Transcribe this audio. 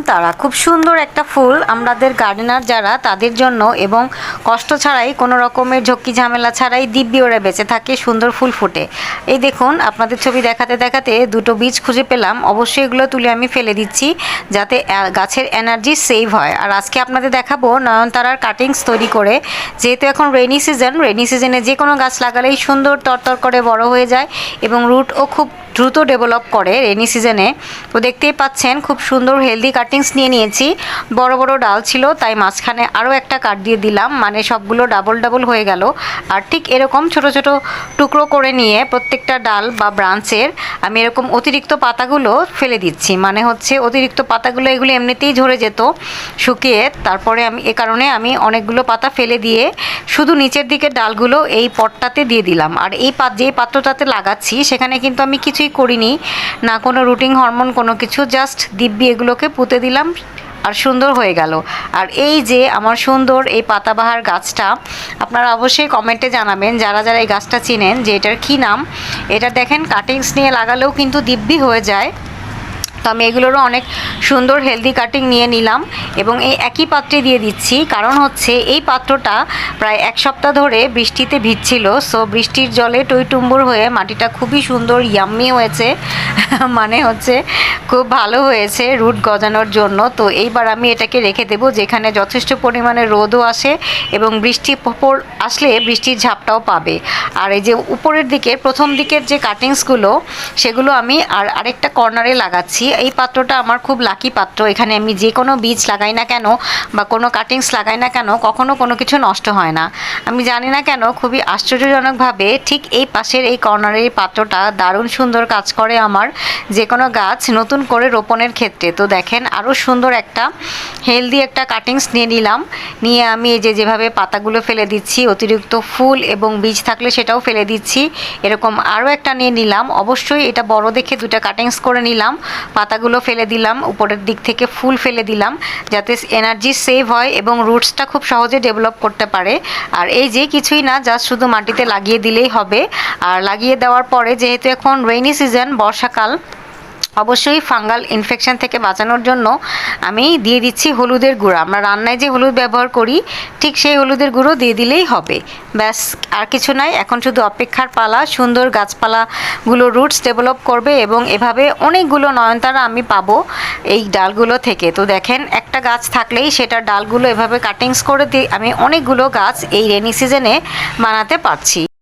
তারা খুব সুন্দর একটা ফুল আমাদের গার্ডেনার যারা তাদের জন্য এবং কষ্ট ছাড়াই কোনো রকমের ঝক্কি ঝামেলা ছাড়াই দিব্যি ওরা বেঁচে থাকে, সুন্দর ফুল ফুটে। এই দেখুন আপনাদের ছবি দেখাতে দেখাতে দুটো বীজ খুঁজে পেলাম, অবশ্যই এগুলো তুলে আমি ফেলে দিচ্ছি যাতে গাছের এনার্জি সেভ হয়। আর আজকে আপনাদের দেখাবো নয়নতারার কাটিংস তৈরি করে, যেহেতু এখন রেইনি সিজনে যে কোনো গাছ লাগালেই সুন্দর তরতর করে বড় হয়ে যায় এবং রুটও খুব দ্রুত ডেভেলপ করে রেইনি সিজনে। তো দেখতেই পাচ্ছেন খুব সুন্দর হেলদি কাটিংস নিয়ে নিয়েছি। বড় বড় ডাল ছিল তাই মাঝখানে আরও একটা কাট দিয়ে দিলাম, মানে সবগুলো ডাবল ডাবল হয়ে গেল। আর ঠিক এরকম ছোট ছোট টুকরো করে নিয়ে প্রত্যেকটা ডাল বা ব্রাঞ্চের আমি এরকম অতিরিক্ত পাতাগুলো ফেলে দিচ্ছি, মানে হচ্ছে অতিরিক্ত পাতাগুলো এগুলো এমনিতেই ঝরে যেত শুকিয়ে, তারপরে আমি এ কারণে আমি অনেকগুলো পাতা ফেলে দিয়ে শুধু নিচের দিকের ডালগুলো এই পটটাতে দিয়ে দিলাম। আর এই যেই পাত্রটাতে লাগাচ্ছি সেখানে কিন্তু আমি কিছুই করিনি, না কোনো রুটিং হরমোন কোনো কিছু, জাস্ট দিব্যি এগুলোকে পুঁতে দিলাম আর সুন্দর হয়ে গেল। আর এই যে আমার সুন্দর এই পাতাবাহার গাছটা আপনারা অবশ্যই কমেন্টে জানাবেন যারা যারা এই গাছটা চিনেন যে এটার কী নাম। এটা দেখেন কাটিংস নিয়ে লাগালেও কিন্তু দিব্যি হয়ে যায়। তো আমি এগুলোরও অনেক সুন্দর হেলদি কাটিং নিয়ে নিলাম এবং এই একই পাত্রে দিয়ে দিচ্ছি, কারণ হচ্ছে এই পাত্রটা প্রায় এক সপ্তাহ ধরে বৃষ্টিতে ভিজছিল। সো বৃষ্টির জলে টইটুম্বুর হয়ে মাটিটা খুবই সুন্দর ইয়াম্মি হয়েছে মানে হচ্ছে খুব ভালো হয়েছে রুট গজানোর জন্য। তো এইবার আমি এটাকে রেখে দেবো যেখানে যথেষ্ট পরিমাণে রোদও আসে এবং বৃষ্টি আসলে বৃষ্টির ঝাপটাও পাবে। আর এই যে উপরের দিকে প্রথম দিকের যে কাটিংসগুলো সেগুলো আমি আরেকটা কর্নারে লাগাচ্ছি। এই পাত্রটা আমার খুব লাকি পাত্র, এখানে আমি যে কোনো বীজ লাগাই না কেন বা কোনো কাটিংস লাগাই না কেন কখনো কোনো কিছু নষ্ট হয় না। আমি জানি না কেন খুবই আশ্চর্যজনকভাবে ঠিক এই পাশের এই কর্নারের পাত্রটা দারুণ সুন্দর কাজ করে আমার যে কোনো গাছ নতুন করে রোপণের ক্ষেত্রে। তো দেখেন আরও সুন্দর একটা হেলদি একটা কাটিংস নিয়ে নিলাম, নিয়ে আমি এই যেভাবে পাতাগুলো ফেলে দিচ্ছি, অতিরিক্ত ফুল এবং বীজ থাকলে সেটাও ফেলে দিচ্ছি, এরকম আরও একটা নিয়ে নিলাম। অবশ্যই এটা বড় দেখে দুটা কাটিংস করে নিলাম, পাতাগুলো ফেলে দিলাম, উপরের দিক থেকে ফুল ফেলে দিলাম যাতে এনার্জি সেভ হয় এবং রুটসটা খুব সহজে ডেভেলপ করতে পারে। আর এই যে কিছুই না, জাস্ট শুধু মাটিতে লাগিয়ে দিলেই হবে। আর লাগিয়ে দেওয়ার পরে যেহেতু এখন রেইনি সিজন বর্ষাকাল, অবশ্যই ফাঙ্গাল ইনফেকশন থেকে বাঁচানোর জন্য আমি দিয়ে দিচ্ছি হলুদের গুঁড়া। আমরা রান্নায় যে হলুদ ব্যবহার করি ঠিক সেই হলুদের গুঁড়ো দিয়ে দিলেই হবে, ব্যাস আর কিছু নাই। এখন শুধু অপেক্ষার পালা, সুন্দর গাছপালাগুলো রুটস ডেভেলপ করবে এবং এভাবে অনেকগুলো নয়নতারা আমি পাবো এই ডালগুলো থেকে। তো দেখেন একটা গাছ থাকলেই সেটার ডালগুলো এভাবে কাটিংস করে দিয়ে আমি অনেকগুলো গাছ এই রেনি সিজনে বানাতে পারছি।